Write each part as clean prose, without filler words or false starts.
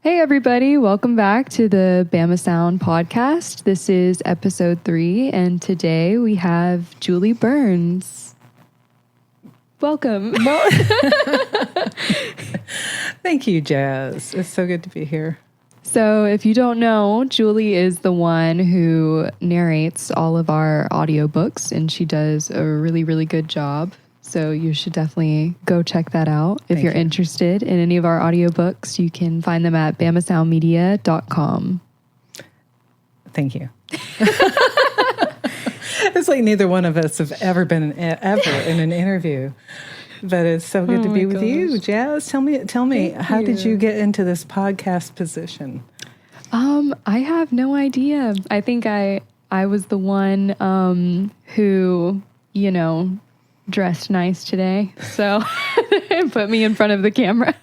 Hey everybody, welcome back to the BamaSound podcast. This is episode 3, and today we have Julie Burns. Welcome. Thank you, Jazz. It's so good to be here. So if you don't know, Julie is the one who narrates all of our audiobooks, and she does a really, really good job. So you should definitely go check that out. If you're interested in any of our audiobooks, you can find them at BamaSoundmedia.com. Thank you. It's like neither one of us have ever been in an interview, but it's so good to be with you, Jazz. Tell me, how did you get into this podcast position? I have no idea. I think I was the one who, dressed nice today, so put me in front of the camera.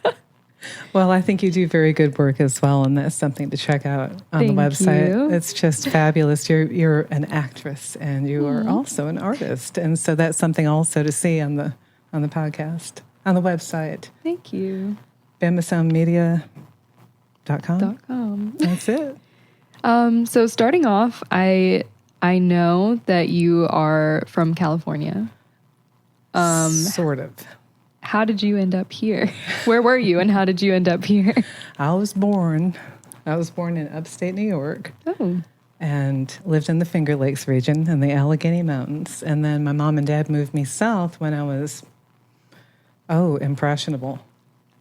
Well, I think you do very good work as well, and that's something to check out on the website. You. It's just fabulous. You're an actress, and you are also an artist, and so that's something also to see on the podcast, on the website. Thank you. BamaSoundmedia.com. That's it. So starting off, I know that you are from California. Sort of. How did you end up here? Where were you and how did you end up here? I was born in upstate New York. Oh. And lived in the Finger Lakes region in the Allegheny Mountains. And then my mom and dad moved me south when I was, impressionable,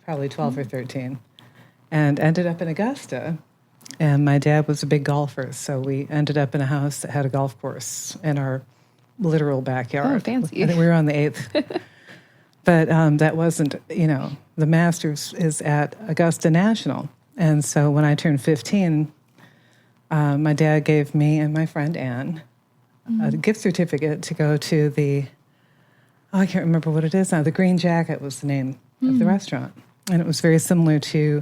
probably 12 or 13, and ended up in Augusta. And my dad was a big golfer, so we ended up in a house that had a golf course in our literal backyard. Oh, fancy. I think we were on the 8th. But that wasn't, the Masters is at Augusta National. And so when I turned 15, my dad gave me and my friend Ann a gift certificate to go to I can't remember what it is now. The Green Jacket was the name of the restaurant. And it was very similar to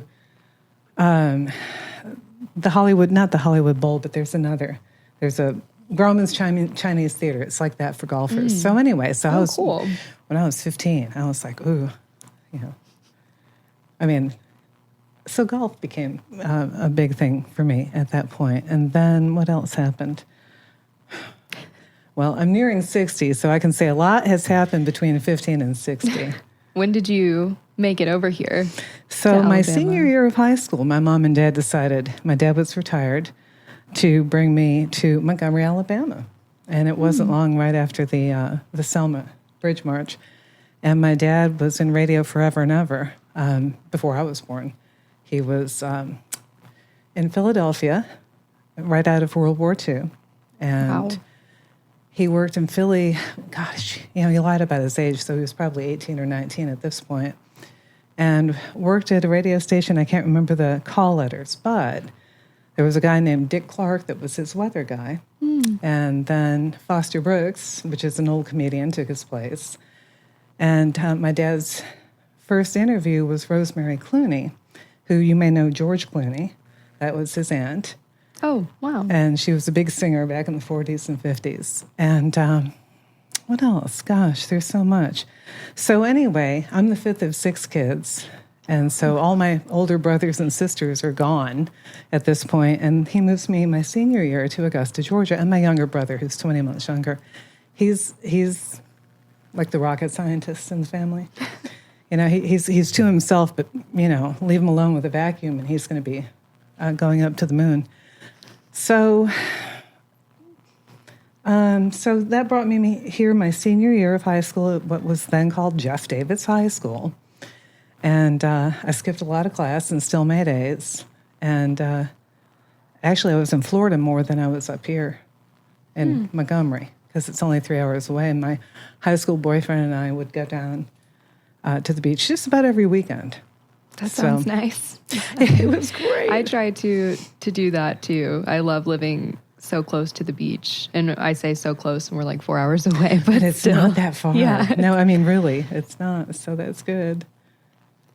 the Hollywood, not the Hollywood Bowl, but there's a Grauman's Chinese Theater. It's like that for golfers. So anyway, Cool. When I was 15, I was like, so golf became a big thing for me at that point. And then what else happened? Well, I'm nearing 60, so I can say a lot has happened between 15 and 60. When did you make it over here? So my senior year of high school, my mom and dad decided, my dad was retired, to bring me to Montgomery, Alabama. And it wasn't long right after the Selma Bridge March. And my dad was in radio forever and ever before I was born. He was in Philadelphia right out of World War II. And he worked in Philly. Gosh, he lied about his age, so he was probably 18 or 19 at this point. And worked at a radio station. I can't remember the call letters, but there was a guy named Dick Clark that was his weather guy. And then Foster Brooks, which is an old comedian, took his place. And my dad's first interview was Rosemary Clooney, who you may know, George Clooney. That was his aunt. Oh, wow. And she was a big singer back in the 40s and 50s. And what else? Gosh, there's so much. So anyway, I'm the fifth of 6 kids. And so all my older brothers and sisters are gone at this point. And he moves me my senior year to Augusta, Georgia. And my younger brother, who's 20 months younger, he's like the rocket scientist in the family. He's to himself, but, leave him alone with a vacuum and he's going to be going up to the moon. So that brought me here my senior year of high school at what was then called Jeff Davis High School. And I skipped a lot of class and still made A's. And actually, I was in Florida more than I was up here in Montgomery, because it's only 3 hours away. And my high school boyfriend and I would go down to the beach just about every weekend. That sounds nice. It was great. I try to do that, too. I love living so close to the beach. And I say so close, and we're like 4 hours away. But it's still not that far. Yeah. No, I mean, really, it's not. So that's good.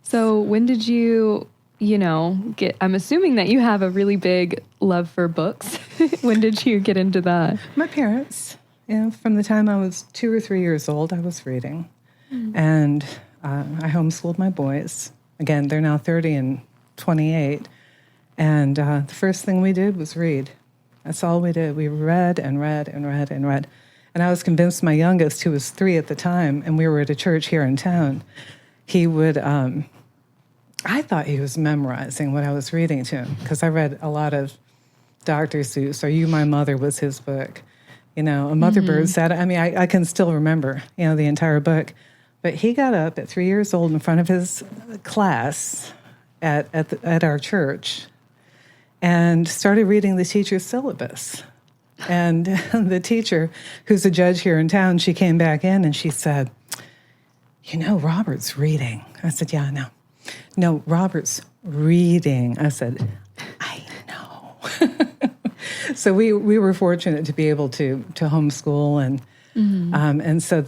So when did you, I'm assuming that you have a really big love for books. When did you get into that? My parents, from the time I was 2 or 3 years old, I was reading. And I homeschooled my boys. Again, they're now 30 and 28. And the first thing we did was read. That's all we did. We read and read and read and read. And I was convinced my youngest, who was 3 at the time, and we were at a church here in town, he would, I thought he was memorizing what I was reading to him, because I read a lot of Dr. Seuss. Are You My Mother was his book. A Mother Bird said, I can still remember, the entire book. But he got up at 3 years old in front of his class at our church and started reading the teacher's syllabus. And the teacher, who's a judge here in town, she came back in and she said, Robert's reading. I said, yeah, I know. No, Robert's reading. I said, I know. So we were fortunate to be able to homeschool, and so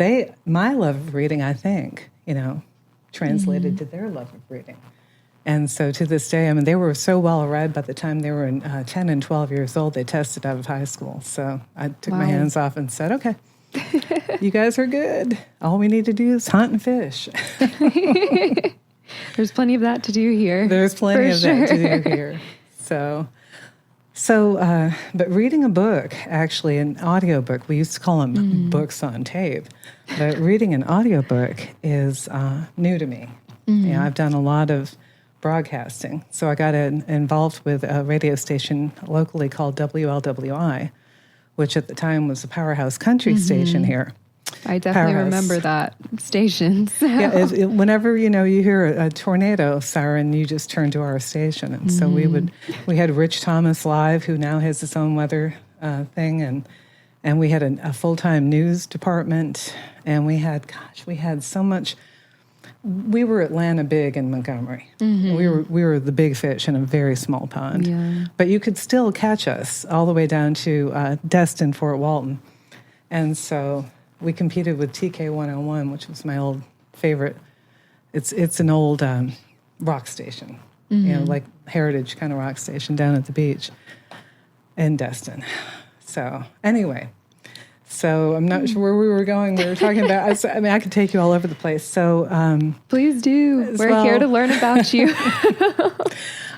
my love of reading, I think, translated to their love of reading. And so to this day, they were so well read by the time they were 10 and 12 years old, they tested out of high school. So I took my hands off and said, okay, you guys are good. All we need to do is hunt and fish. There's plenty of that to do here. There's plenty of that to do here. But reading a book, actually, an audiobook, we used to call them books on tape, but reading an audiobook is new to me. I've done a lot of broadcasting. So I got involved with a radio station locally called WLWI, which at the time was a powerhouse country station here. I definitely remember that station. So. Yeah, whenever you hear a tornado siren, you just turn to our station, and so we had Rich Thomas live, who now has his own weather thing, and we had a full-time news department, and we had so much. We were Atlanta big in Montgomery. We were the big fish in a very small pond, but you could still catch us all the way down to Destin, Fort Walton, and so. We competed with TK 101, which was my old favorite. It's an old rock station, like heritage kind of rock station down at the beach in Destin. So anyway, I'm not sure where we were going. We were talking about. I could take you all over the place. So please do. We're here to learn about you.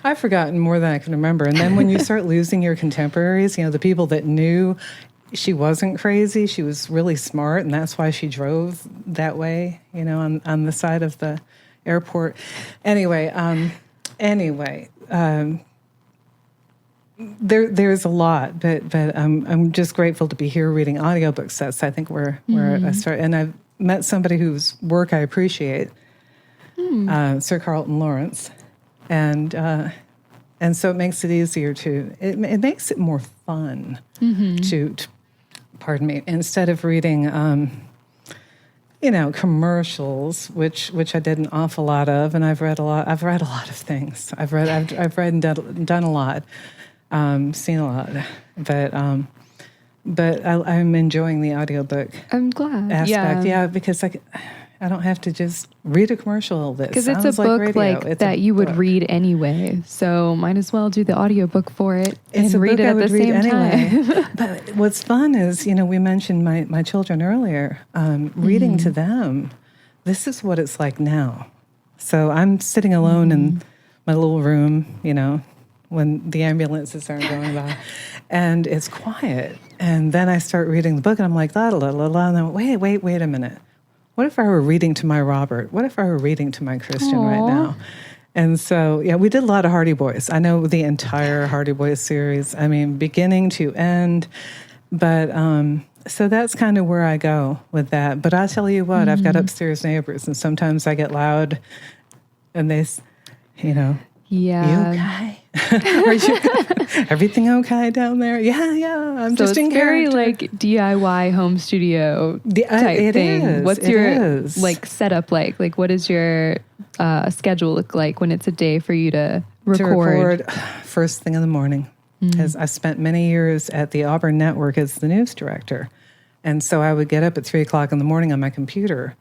I've forgotten more than I can remember. And then when you start losing your contemporaries, the people that knew. She wasn't crazy. She was really smart, and that's why she drove that way, on the side of the airport. Anyway, there's a lot, but I'm just grateful to be here reading audiobooks. That's, I think, where I started. And I've met somebody whose work I appreciate, Sir Carlton Lawrence, and so it makes it easier it makes it more fun to pardon me, instead of reading, commercials, which I did an awful lot of, and I've read a lot of things. I've read and done a lot, seen a lot, but I'm enjoying the audiobook. I'm glad. Aspect, because I don't have to just read a commercial that sounds like radio. Because it's a book that you would read anyway, so might as well do the audiobook for it and read it at the same time. But what's fun is, we mentioned my children earlier, reading to them, this is what it's like now. So I'm sitting alone in my little room, when the ambulances aren't going by, and it's quiet. And then I start reading the book, and I'm like, la, la, la, la, and then wait a minute. What if I were reading to my Robert? What if I were reading to my Christian right now? And so, we did a lot of Hardy Boys. I know the entire Hardy Boys series, beginning to end. But so that's kind of where I go with that. But I'll tell you what, I've got upstairs neighbors, and sometimes I get loud, and they, Yeah. You okay? Are you, everything okay down there? Yeah. I'm just in character. So it's very DIY home studio type thing. What's your setup like? Like, what does your schedule look like when it's a day for you to record? First thing in the morning. Because I spent many years at the Auburn Network as the news director. And so I would get up at 3 o'clock in the morning on my computer,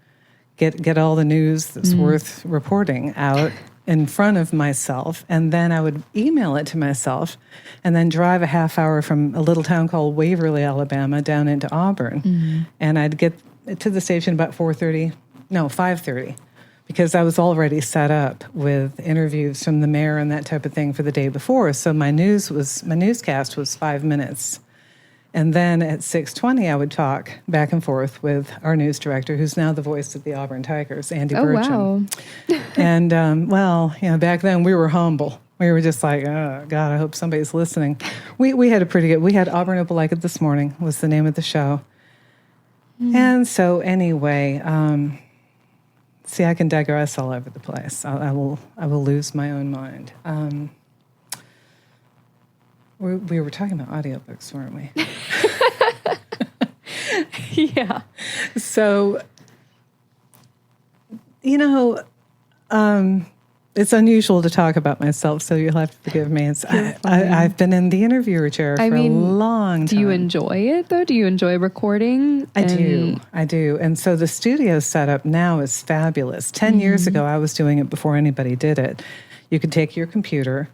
get all the news that's worth reporting out in front of myself, and then I would email it to myself, and then drive a half hour from a little town called Waverly, Alabama, down into Auburn. And I'd get to the station about 5:30, because I was already set up with interviews from the mayor and that type of thing for the day before. So my newscast was 5 minutes. And then at 6:20, I would talk back and forth with our news director, who's now the voice of the Auburn Tigers, Andy Burcham. Wow. And, back then we were humble. We were just like, oh, God, I hope somebody's listening. We had we had Auburn Opelika This Morning was the name of the show. And so anyway, see, I can digress all over the place. I will lose my own mind. We were talking about audiobooks, weren't we? Yeah. So, it's unusual to talk about myself, so you'll have to forgive me. I've been in the interviewer chair for a long time. Do you enjoy it, though? Do you enjoy recording? I do. And so the studio setup now is fabulous. 10 years ago, I was doing it before anybody did it. You could take your computer,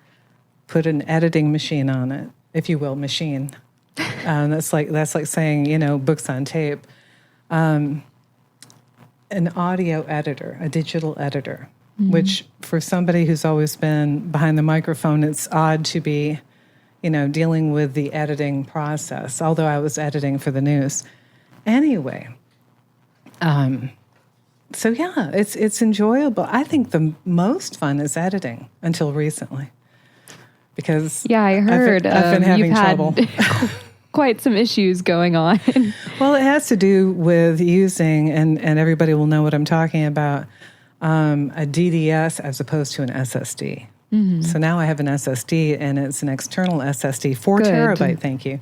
put an editing machine on it, if you will, machine. That's like saying, books on tape. An audio editor, a digital editor, which for somebody who's always been behind the microphone, it's odd to be, dealing with the editing process, although I was editing for the news. Anyway, it's enjoyable. I think the most fun is editing until recently. Because I heard I've been having you've trouble. Had quite some issues going on. Well, it has to do with using, and everybody will know what I'm talking about, a DDS as opposed to an SSD. So now I have an SSD, and it's an external SSD, 4 terabyte. Thank you.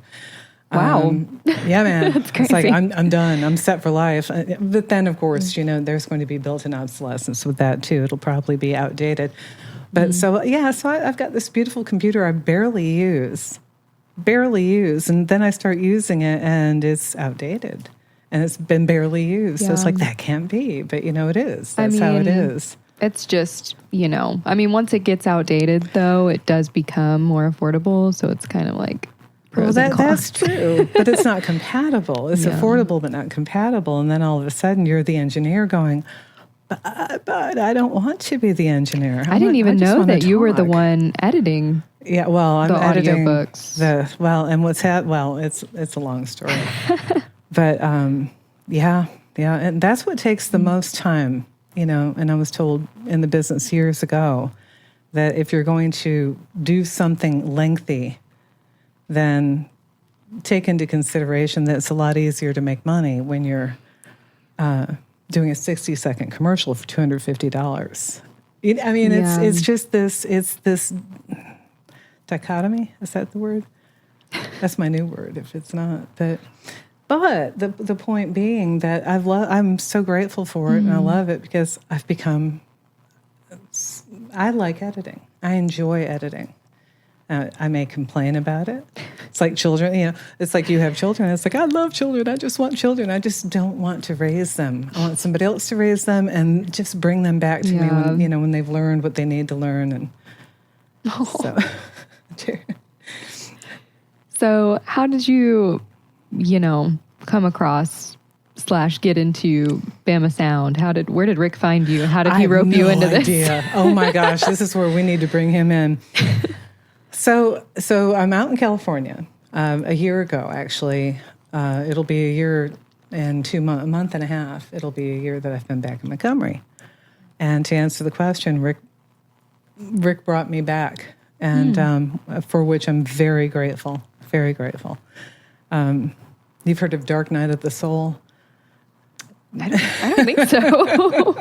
Wow. Yeah, man. That's crazy. It's like I'm done. I'm set for life. But then, of course, there's going to be built-in obsolescence with that too. It'll probably be outdated. But so I've got this beautiful computer I barely use, and then I start using it, and it's outdated, and it's been barely used. So it's like, that can't be, but it is. That's how it is. It's just, once it gets outdated, though, it does become more affordable. So it's kind of like pros and cons. That's true, but it's not compatible. It's affordable, but not compatible. And then all of a sudden, you're the engineer going, but I don't want to be the engineer. I didn't even know that you were the one editing. Yeah, well, I'm editing audiobooks. It's a long story. But and that's what takes the most time, and I was told in the business years ago that if you're going to do something lengthy, then take into consideration that it's a lot easier to make money when you're doing a 60-second commercial for $250. It's just this dichotomy. Is that the word? That's my new word, if it's not. But the point being that I'm so grateful for it, and I love it because I like editing. I enjoy editing. I may complain about it. It's like children, it's like you have children. It's like, I love children. I just want children. I just don't want to raise them. I want somebody else to raise them and just bring them back to me when they've learned what they need to learn. And so how did you, come across / get into BamaSound? Where did Rick find you? How did he rope you into this? Oh my gosh, this is where we need to bring him in. So I'm out in California a year ago, actually. It'll be a year and a month and a half. It'll be a year that I've been back in Montgomery. And to answer the question, Rick brought me back, and for which I'm very grateful, very grateful. You've heard of Dark Night of the Soul? I don't think so.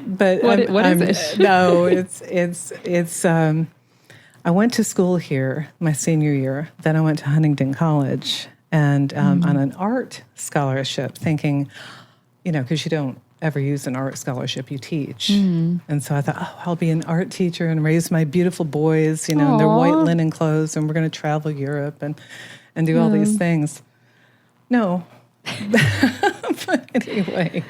But what is it? No, it's. I went to school here my senior year. Then I went to Huntington College, and on an art scholarship, thinking, because you don't ever use an art scholarship, you teach. And so I thought, I'll be an art teacher and raise my beautiful boys, in their white linen clothes, and we're going to travel Europe and do all these things. No. But anyway,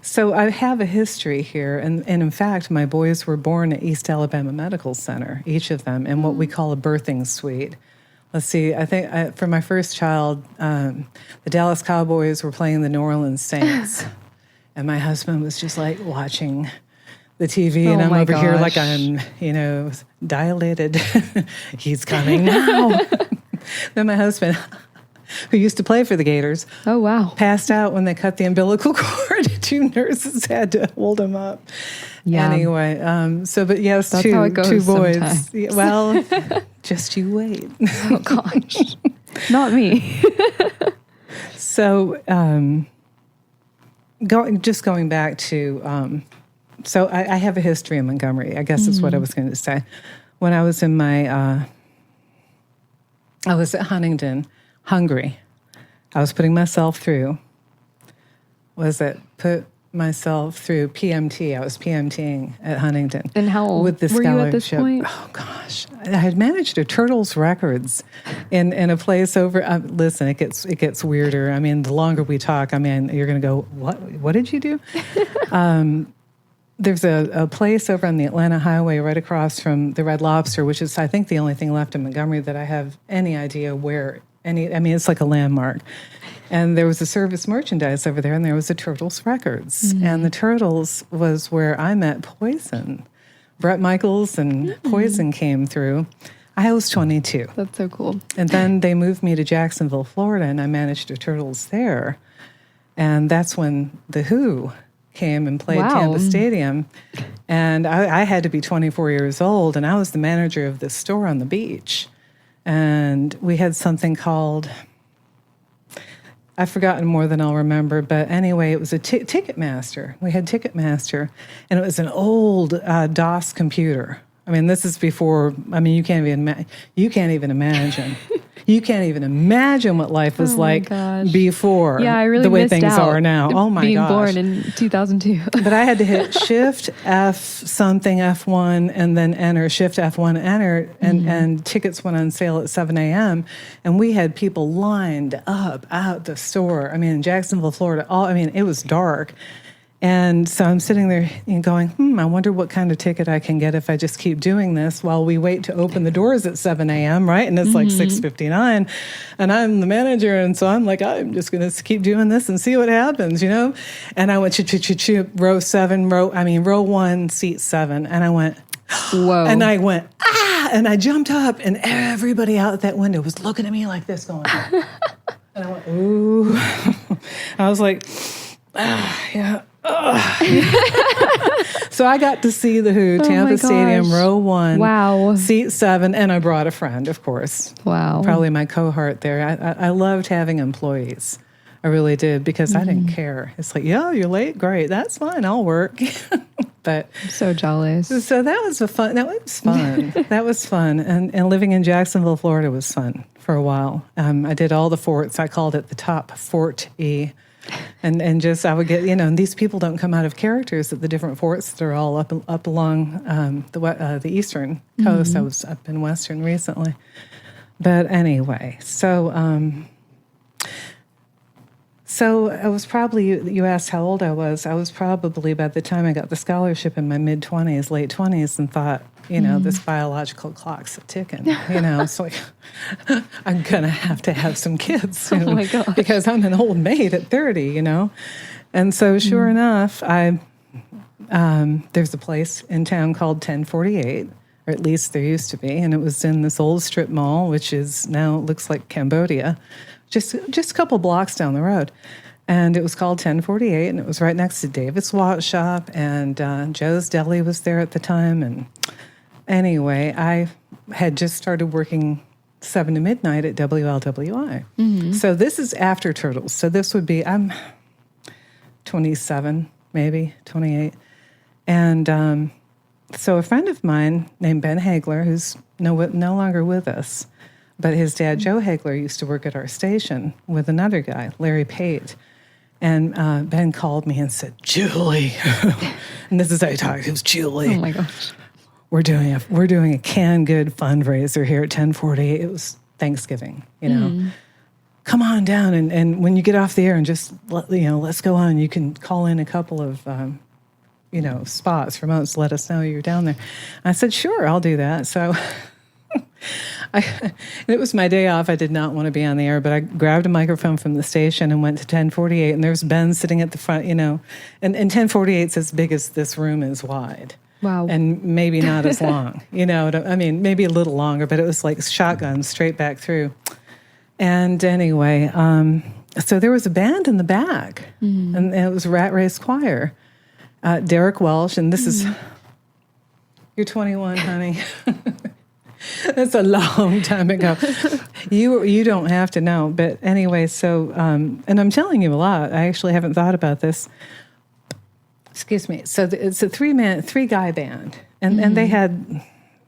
so I have a history here, and in fact, my boys were born at East Alabama Medical Center, each of them, in what we call a birthing suite. Let's see, I think for my first child, the Dallas Cowboys were playing the New Orleans Saints, And my husband was just like watching the TV, and Oh I'm my over here like gosh. I'm, dilated. He's coming now. Then my husband, who used to play for the Gators, Oh, wow. passed out when they cut the umbilical cord. 2 nurses had to hold him up. Yeah. Anyway, but yes, That's two how it goes two boys. sometimes. Yeah, well, just you wait. Oh, gosh. Not me. So, going back to, so I have a history in Montgomery. I guess is what I was going to say. When I was in I was at Huntingdon, hungry. I was putting myself through. Put myself through PMT? I was PMTing at Huntingdon. And how old with the were you at this scholarship. point? Oh gosh, I had managed a Turtles Records in a place over. Listen, it gets weirder. I mean, the longer we talk, I mean, you're going to go, what did you do? There's a place over on the Atlanta Highway right across from the Red Lobster, which is, I think, the only thing left in Montgomery that I have any idea where it's like a landmark. And there was a Service Merchandise over there, and there was a Turtles Records. Mm-hmm. And the Turtles was where I met Poison. Bret Michaels and Poison came through. I was 22. That's so cool. And then they moved me to Jacksonville, Florida, and I managed the Turtles there. And that's when The Who came and played Tampa Stadium. And I had to be 24 years old, and I was the manager of this store on the beach. And we had something called, I've forgotten more than I'll remember, but anyway, it was a Ticketmaster. We had Ticketmaster, and it was an old DOS computer. I mean, this is before, you can't even imagine. You can't even imagine what life was like before the way things are now. Oh my gosh. Being born in 2002. But I had to hit Shift F1 and then enter, Shift F1, enter, and tickets went on sale at 7 a.m. And we had people lined up out the store. In Jacksonville, Florida, it was dark. And so I'm sitting there going, I wonder what kind of ticket I can get if I just keep doing this while we wait to open the doors at 7 a.m., right? And it's like 6:59, and I'm the manager, and so I'm like, I'm just going to keep doing this and see what happens, And I went, row 7, row 1, seat 7, and I went, whoa. And I went, and I jumped up, and everybody out that window was looking at me like this going, and I went, ooh. I was like, yeah. So I got to see The Who, Tampa Stadium, row 1, seat 7, and I brought a friend, of course. Wow. Probably my cohort there. I loved having employees. I really did, because I didn't care. It's like, you're late? Great. That's fine. I'll work. But I'm so jealous. So that was fun. That was fun. And living in Jacksonville, Florida was fun for a while. I did all the forts. I called it the top fort E. And just I would get, and these people don't come out of characters at the different forts. They're all up along the eastern coast. I was up in western recently. But anyway, so I was probably, you asked how old I was. I was probably, by the time I got the scholarship, in my mid-20s, late 20s, and thought, this biological clock's ticking. It's like, I'm going to have some kids soon. Oh, my gosh. Because I'm an old maid at 30, And so sure enough, there's a place in town called 1048, or at least there used to be, and it was in this old strip mall, which is now looks like Cambodia, just a couple blocks down the road. And it was called 1048, and it was right next to David's Watch Shop, and Joe's Deli was there at the time. And anyway, I had just started working 7 to midnight at WLWI. Mm-hmm. So this is after Turtles. So this would be, I'm 27, maybe 28. And so a friend of mine named Ben Hagler, who's no longer with us, but his dad, Joe Hagler, used to work at our station with another guy, Larry Pate. And Ben called me and said, Julie, and this is how he talked. It was Julie. Oh my gosh. We're doing a canned good fundraiser here at 1048. It was Thanksgiving, Come on down, and when you get off the air, and just let's go on. You can call in a couple of spots, remotes. Let us know you're down there. I said, sure, I'll do that. So It was my day off. I did not want to be on the air, but I grabbed a microphone from the station and went to 1048, and there's Ben sitting at the front, and 1048's as big as this room is wide. Wow. And maybe not as long, maybe a little longer, but it was like shotgun straight back through. And anyway, so there was a band in the back, and it was Rat Race Choir. Derek Welsh, and this is, you're 21, honey. That's a long time ago. You don't have to know. But anyway, so, and I'm telling you a lot. I actually haven't thought about this. Excuse me. So it's a three-guy band. And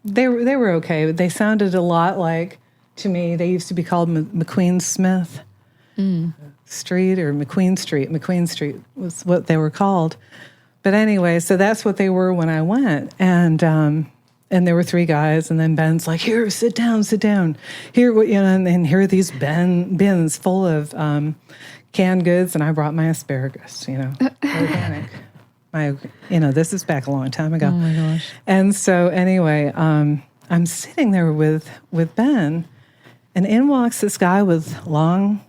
they were okay. They sounded a lot like, to me, they used to be called McQueen Smith Street or McQueen Street. McQueen Street was what they were called. But anyway, so that's what they were when I went. And there were three guys, and then Ben's like, here, sit down. Here, and here are these bins full of canned goods, and I brought my asparagus, organic. This is back a long time ago. Oh my gosh. And so anyway, I'm sitting there with Ben, and in walks this guy with long,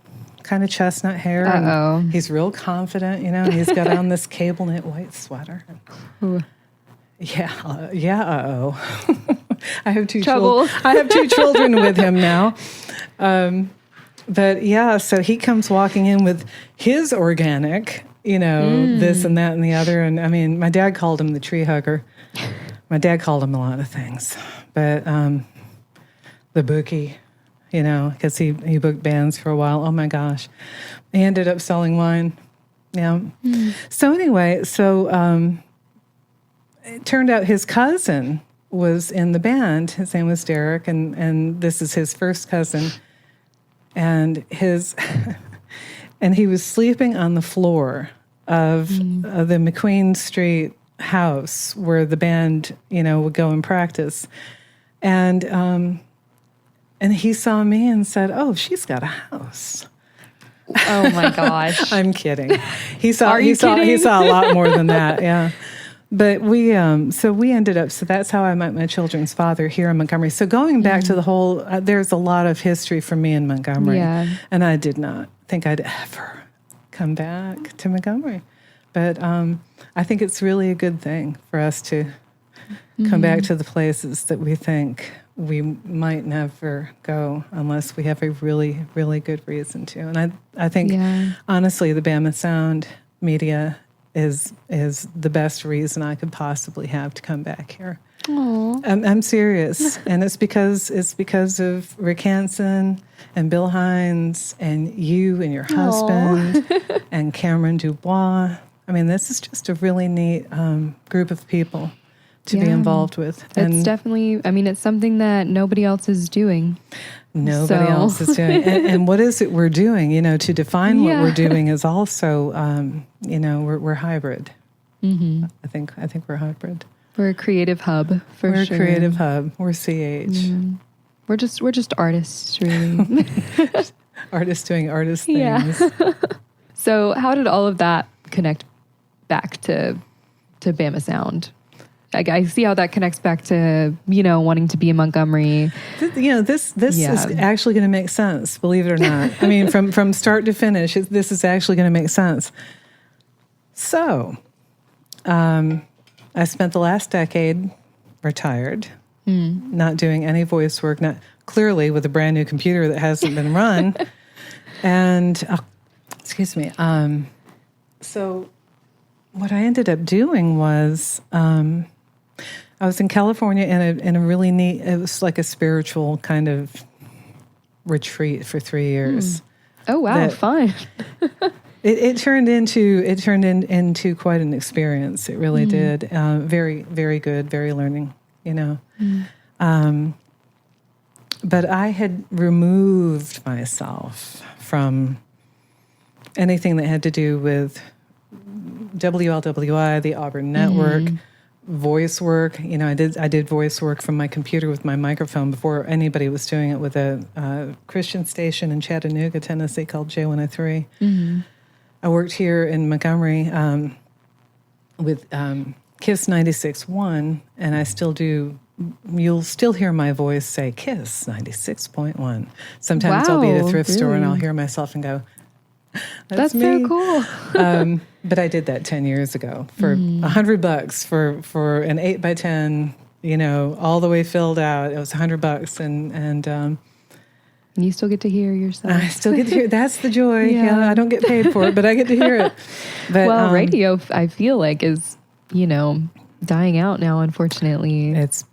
kind of chestnut hair. Uh-oh. And he's real confident, and he's got on this cable knit white sweater. Ooh. Uh-oh. I have two Trouble. I have two children with him now. But yeah, so he comes walking in with his organic, this and that and the other. And I mean, my dad called him the tree hugger. My dad called him a lot of things. But the bookie, because he booked bands for a while. Oh my gosh. He ended up selling wine. Yeah. So anyway, it turned out his cousin was in the band. His name was Derek, and this is his first cousin. And and he was sleeping on the floor of the McQueen Street house where the band, would go and practice. And he saw me and said, "Oh, she's got a house." Oh my gosh. I'm kidding. He saw kidding? He saw a lot more than that. Yeah. But we ended up, so that's how I met my children's father here in Montgomery. So going back to the whole, there's a lot of history for me in Montgomery. Yeah. And I did not think I'd ever come back to Montgomery. But I think it's really a good thing for us to come back to the places that we think we might never go unless we have a really, really good reason to. And I think, honestly, the BamaSound media is the best reason I could possibly have to come back here. I'm serious, and it's because of Rick Hansen and Bill Hines and you and your husband and Cameron Dubois. I mean, this is just a really neat group of people to be involved with. And it's definitely, it's something that nobody else is doing. Nobody else is doing. And what is it we're doing? To define what we're doing is also, we're hybrid. Mm-hmm. I think we're hybrid. We're a creative hub, for sure. We're a creative hub. We're CH. Mm. We're just artists, really. Artists doing artist things. Yeah. So how did all of that connect back to BamaSound? I see how that connects back to, wanting to be in Montgomery. This is actually going to make sense, believe it or not. I mean, from start to finish, this is actually going to make sense. So, I spent the last decade retired, not doing any voice work, not clearly with a brand new computer that hasn't been run. And, excuse me. So what I ended up doing was, I was in California in a really neat, it was like a spiritual kind of retreat for 3 years. Oh, wow, fun. It turned into quite an experience. It really did. Very, very good, very learning, But I had removed myself from anything that had to do with WLWI, the Auburn Network, voice work. I did voice work from my computer with my microphone before anybody was doing it with a Christian station in Chattanooga, Tennessee called J103. Mm-hmm. I worked here in Montgomery with KISS 96.1, and I still do you'll still hear my voice say Kiss 96.1. Sometimes I'll be at a thrift store and I'll hear myself and go, that's me. So cool. But I did that 10 years ago for $100 for an 8x10, all the way filled out. It was $100, and you still get to hear yourself. I still get to hear. That's the joy. Yeah, I don't get paid for it, but I get to hear it. But, radio, I feel like, is dying out now. Unfortunately, it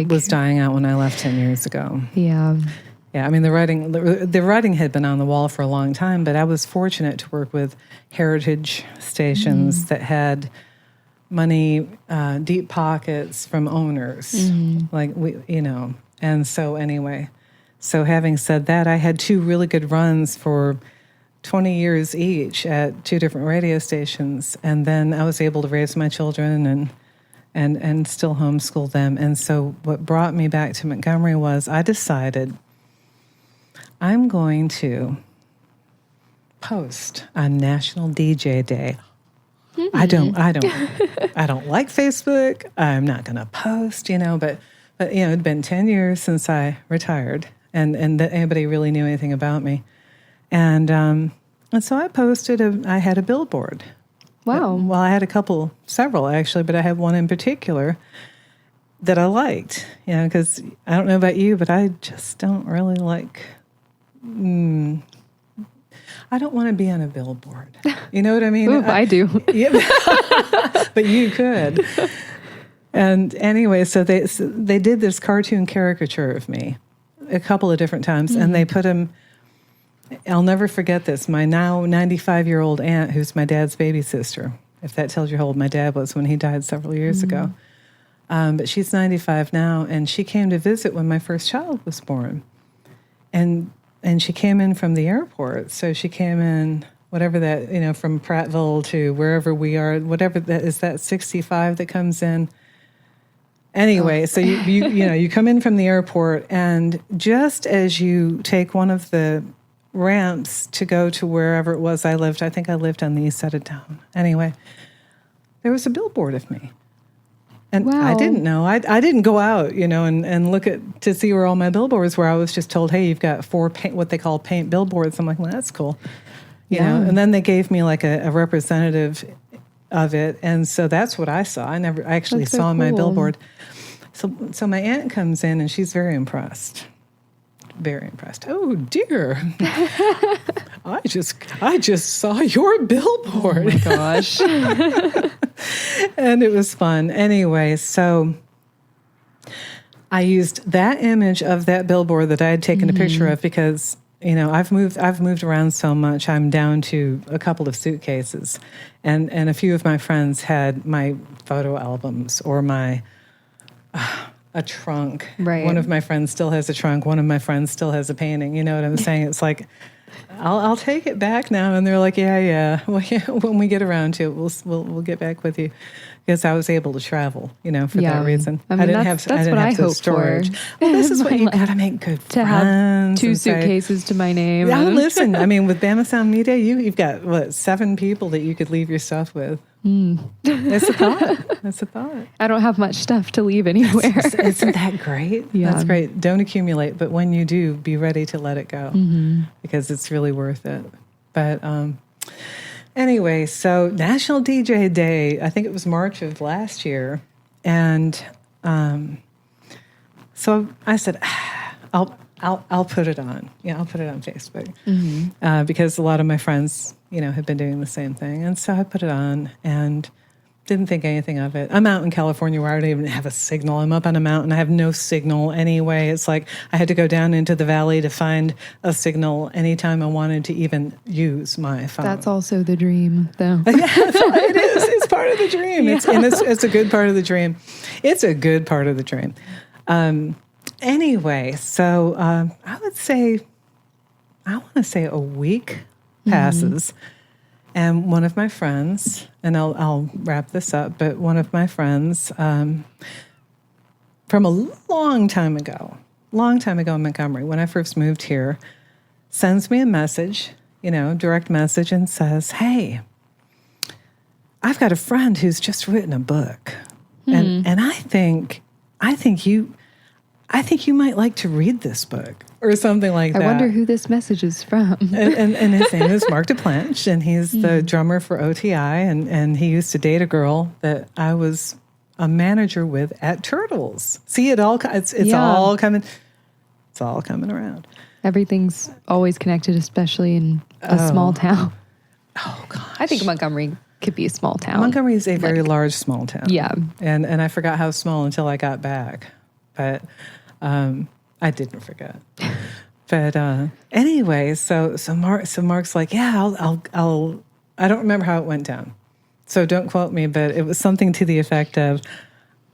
was dying out when I left 10 years ago. Yeah. Yeah, I mean, the writing had been on the wall for a long time, but I was fortunate to work with heritage stations that had money, deep pockets from owners, And so anyway, so having said that, I had 2 really good runs for 20 years each at 2 different radio stations, and then I was able to raise my children and still homeschool them. And so what brought me back to Montgomery was I decided I'm going to post on National DJ Day. I don't like Facebook. I'm not going to post, but it'd been 10 years since I retired, and that anybody really knew anything about me. And so I posted. I had a billboard. Wow. Well, I had several actually, but I had one in particular that I liked. Because I don't know about you, but I just don't really like. I don't want to be on a billboard. You know what I mean? Ooh, I do. Yeah, but you could. And anyway, so they did this cartoon caricature of me a couple of different times, and they put him. I'll never forget this. My now 95-year-old aunt, who's my dad's baby sister, if that tells you how old my dad was when he died several years ago. But she's 95 now, and she came to visit when my first child was born. And she came in from the airport. So she came in, whatever that, from Prattville to wherever we are, whatever that is, that 65 that comes in. Anyway, so you come in from the airport, and just as you take one of the ramps to go to wherever it was I lived, I think I lived on the east side of town. Anyway, there was a billboard of me. And wow. I didn't know. I didn't go out, and look to see where all my billboards were. I was just told, hey, you've got 4 what they call paint billboards. I'm like, well, that's cool. You know? And then they gave me like a representative of it. And so that's what I saw. I actually saw my billboard. So my aunt comes in, and she's very impressed. Very impressed. Oh dear. I just saw your billboard. Oh my gosh. And it was fun. Anyway, so I used that image of that billboard that I had taken a picture of because, I've moved around so much. I'm down to a couple of suitcases. And a few of my friends had my photo albums or my a trunk. Right. One of my friends still has a trunk. One of my friends still has a painting. You know what I'm saying? It's like, I'll take it back now. And they're like, yeah. Well, yeah, when we get around to it, we'll get back with you. Because I was able to travel, for that reason. I mean, that's what I hope storage. for. Well, this is what you got to make good to friends. To have 2 suitcases to my name. Yeah, listen. I mean, with BamaSound Media, you've got 7 people that you could leave your stuff with. It's a thought. It's a thought. I don't have much stuff to leave anywhere. Isn't that great? Yeah. That's great. Don't accumulate, but when you do, be ready to let it go because it's really worth it. But anyway, so National DJ Day, I think it was March of last year. And so I said, I'll put it on. Yeah, I'll put it on Facebook because a lot of my friends, have been doing the same thing. And so I put it on and didn't think anything of it. I'm out in California where I don't even have a signal. I'm up on a mountain. I have no signal anyway. It's like I had to go down into the valley to find a signal anytime I wanted to even use my phone. That's also the dream, though. Yeah, it is. It's part of the dream. Yeah. It's a good part of the dream. It's a good part of the dream. Anyway, so I want to say a week passes, and one of my friends, and I'll wrap this up, but one of my friends from a long time ago in Montgomery, when I first moved here, sends me a message, direct message, and says, hey, I've got a friend who's just written a book, and I think I think you might like to read this book, or something like that. I wonder who this message is from. and his name is Mark DePlanch, and he's the drummer for OTI, and he used to date a girl that I was a manager with at Turtles. See, it's all coming. It's all coming around. Everything's always connected, especially in a small town. Oh gosh, I think Montgomery could be a small town. Montgomery is a very large small town. Yeah, and I forgot how small until I got back, but I didn't forget. But anyway, so Mark's like, yeah, I'll. I don't remember how it went down, so don't quote me, but it was something to the effect of,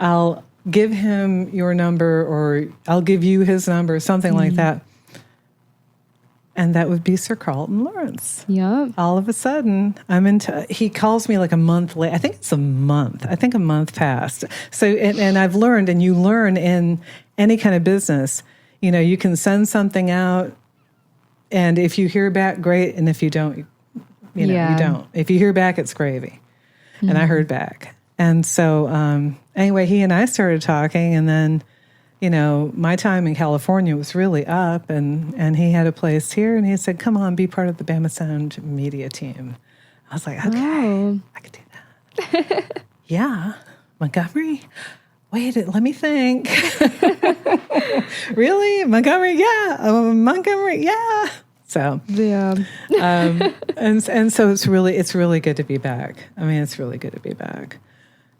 I'll give him your number, or I'll give you his number, something like that. And that would be Sir Carlton Lawrence. Yeah. All of a sudden, he calls me like a month late. I think it's a month. I think a month passed. So, and I've learned, and you learn in any kind of business, you can send something out, and if you hear back, great. And if you don't, you don't. If you hear back, it's gravy. And I heard back. And so, anyway, he and I started talking, and then, my time in California was really up, and he had a place here, and he said, come on, be part of the BamaSound media team. I was like, okay, I could do that. Yeah, Montgomery? Wait, let me think. Really? Montgomery? Yeah. Montgomery? Yeah. So, yeah. and so it's really good to be back. I mean, it's really good to be back.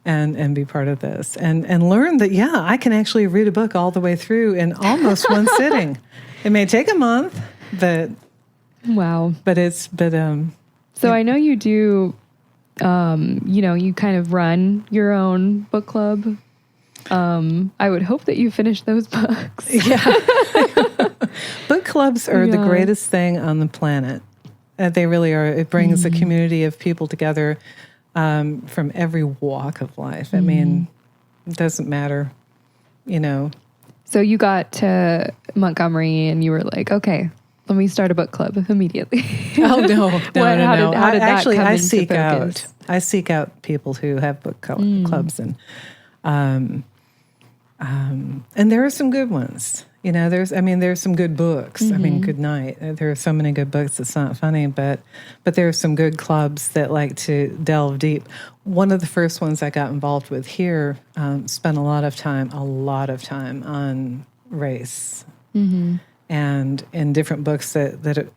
And be part of this, and learn that, I can actually read a book all the way through in almost one sitting. It may take a month, but wow. So I know you do, you kind of run your own book club. I would hope that you finish those books. Yeah. Book clubs are the greatest thing on the planet. They really are. It brings a community of people together from every walk of life. I mean, it doesn't matter, So you got to Montgomery and you were like, okay, let me start a book club immediately. Oh, no. How did that come I into seek focus? I seek out people who have book clubs, and there are some good ones. There's some good books. I mean, good night. There are so many good books. It's not funny, but there are some good clubs that like to delve deep. One of the first ones I got involved with here spent a lot of time on race, and in different books that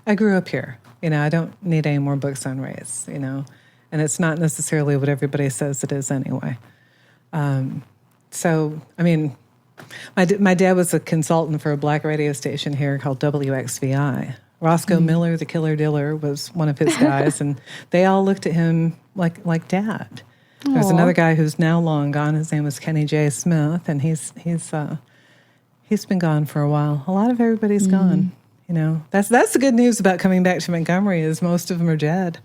I grew up here. I don't need any more books on race. And it's not necessarily what everybody says it is anyway. So I mean. My dad was a consultant for a black radio station here called WXVI. Roscoe Miller, the Killer Diller, was one of his guys, and they all looked at him like Dad. Aww. There's another guy who's now long gone. His name was Kenny J. Smith, and he's been gone for a while. A lot of everybody's gone. That's the good news about coming back to Montgomery is most of them are dead.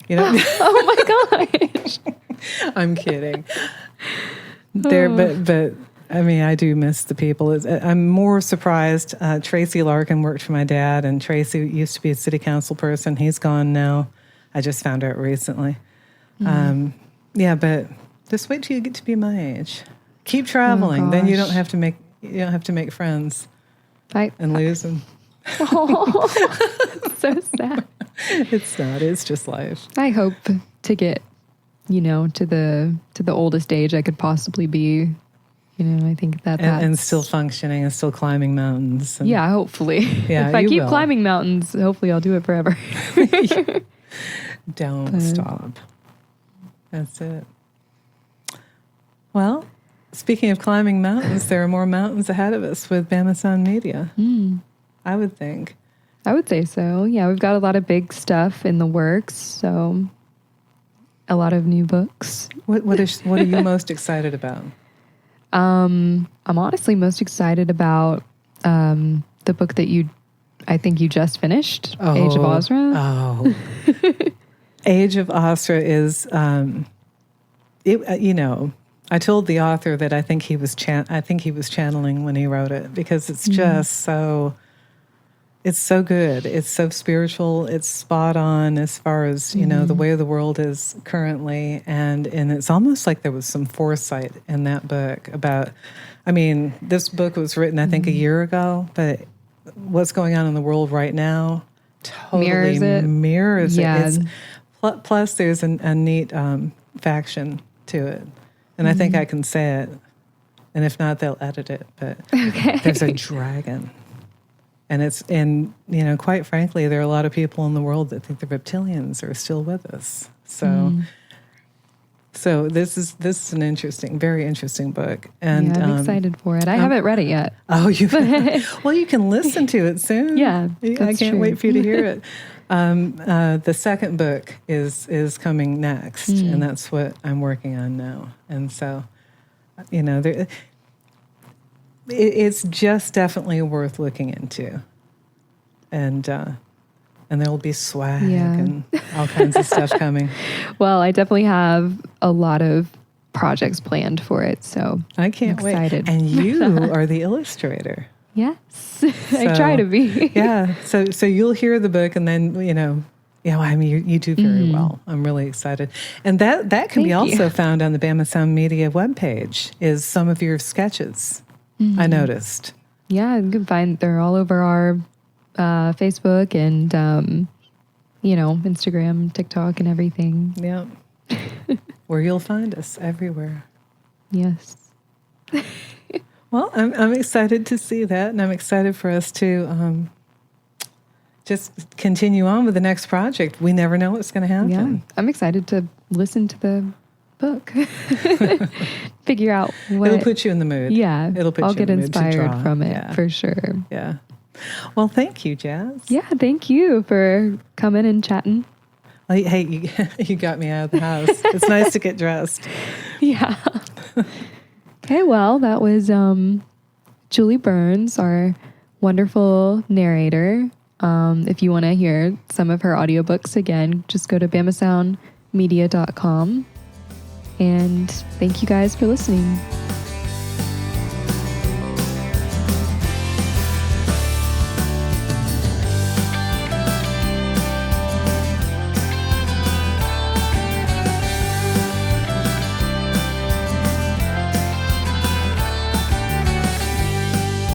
Oh my gosh! I'm kidding. But. I mean, I do miss the people. I'm more surprised. Tracy Larkin worked for my dad, and Tracy used to be a city council person. He's gone now. I just found out recently. But just wait till you get to be my age. Keep traveling, then you don't have to make friends and lose them. Oh, so sad. It's not. It's just life. I hope to get, to the oldest age I could possibly be. I think that's... And still functioning and still climbing mountains. Yeah, hopefully. Yeah, if I keep climbing mountains, hopefully I'll do it forever. Don't stop. That's it. Well, speaking of climbing mountains, there are more mountains ahead of us with BamaSound Media. I would think. I would say so. Yeah, we've got a lot of big stuff in the works, so a lot of new books. What are you most excited about? I'm honestly most excited about the book that I think you just finished, Age of Ozra. Oh, Age of Ozra is, I told the author that I think he was channeling when he wrote it, because it's just so It's so good. It's so spiritual. It's spot on as far as, the way the world is currently. And it's almost like there was some foresight in that book about, this book was written, I think, a year ago, but what's going on in the world right now totally mirrors it. Plus, there's a neat faction to it. And I think I can say it. And if not, they'll edit it. But there's a dragon. And quite frankly, there are a lot of people in the world that think the reptilians are still with us. So this is an interesting, very interesting book. And I'm excited for it. I haven't read it yet. Oh, well, you can listen to it soon. Yeah, I can't wait for you to hear it. The second book is coming next, and that's what I'm working on now. And so, it's just definitely worth looking into. And there'll be swag and all kinds of stuff coming. Well, I definitely have a lot of projects planned for it, so I can't wait. And you are the illustrator. Yes, I try to be. Yeah, so you'll hear the book, and then you do very well. I'm really excited, and that can be also found on the BamaSound Media webpage. Is some of your sketches? I noticed. Yeah, you can find they're all over our Facebook and Instagram, TikTok, and everything. Yeah, where you'll find us everywhere. Yes. Well, I'm excited to see that, and I'm excited for us to just continue on with the next project. We never know what's going to happen. Yeah, I'm excited to listen to the book, figure out what... It'll put you in the mood. Yeah, I'll get inspired from it, for sure. Yeah. Well, thank you, Jazz. Yeah, thank you for coming and chatting. Hey, you got me out of the house. It's nice to get dressed. Yeah. Okay, well, that was Julie Burns, our wonderful narrator. If you want to hear some of her audiobooks again, just go to BamaSoundmedia.com. And thank you guys for listening.